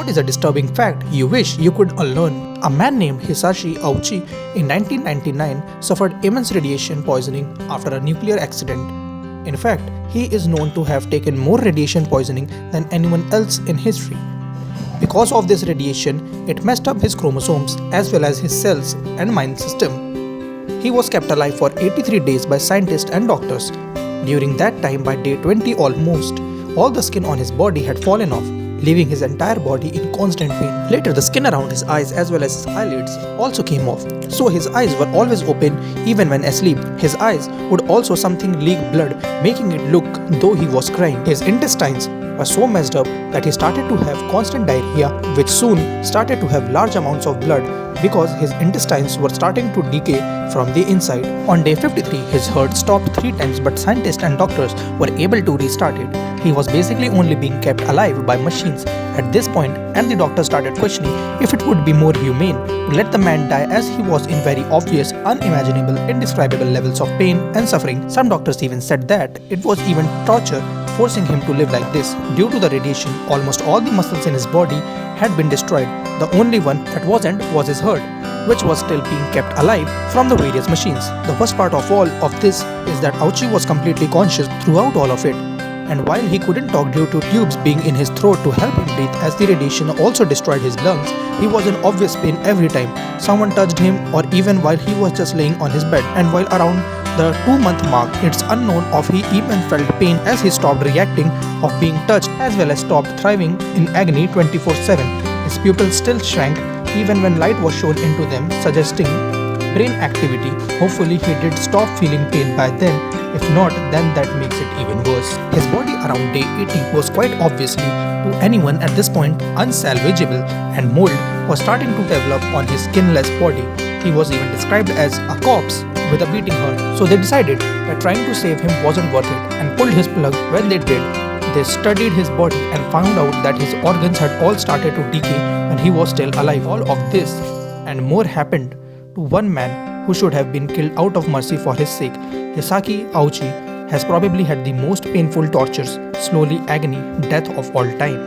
What is a disturbing fact you wish you could unlearn? A man named Hisashi Auchi in 1999 suffered immense radiation poisoning after a nuclear accident. In fact, he is known to have taken more radiation poisoning than anyone else in history. Because of this radiation, it messed up his chromosomes as well as his cells and mind system. He was kept alive for 83 days by scientists and doctors. During that time, by day 20 almost, all the skin on his body had fallen off, leaving his entire body in constant pain. Later, the skin around his eyes as well as his eyelids also came off, so his eyes were always open even when asleep. His eyes would also something leak blood, making it look though he was crying. His intestines were so messed up that he started to have constant diarrhea, which soon started to have large amounts of blood because his intestines were starting to decay from the inside. On day 53, his heart stopped 3 times, but scientists and doctors were able to restart it. He was basically only being kept alive by machines at this point, and the doctor started questioning if it would be more humane to let the man die, as he was in very obvious, unimaginable, indescribable levels of pain and suffering. Some doctors even said that it was even torture forcing him to live like this. Due to the radiation, almost all the muscles in his body had been destroyed. The only one that wasn't was his heart, which was still being kept alive from the various machines. The worst part of all of this is that Auchi was completely conscious throughout all of it. And while he couldn't talk due to tubes being in his throat to help him breathe, as the radiation also destroyed his lungs, he was in obvious pain every time someone touched him, or even while he was just laying on his bed. And while around the 2-month mark, it's unknown if he even felt pain, as he stopped reacting of being touched as well as stopped thriving in agony 24/7. His pupils still shrank even when light was shown into them, suggesting brain activity. Hopefully he did stop feeling pain by then. If not, then that makes it even worse. His body around day 80 was quite obviously, to anyone at this point, unsalvageable, and mold was starting to develop on his skinless body. He was even described as a corpse with a beating heart. So they decided that trying to save him wasn't worth it and pulled his plug. When they did, they studied his body and found out that his organs had all started to decay when he was still alive. All of this and more happened to one man who should have been killed out of mercy for his sake. Hisashi Auchi has probably had the most painful tortures, slowly agony, death of all time.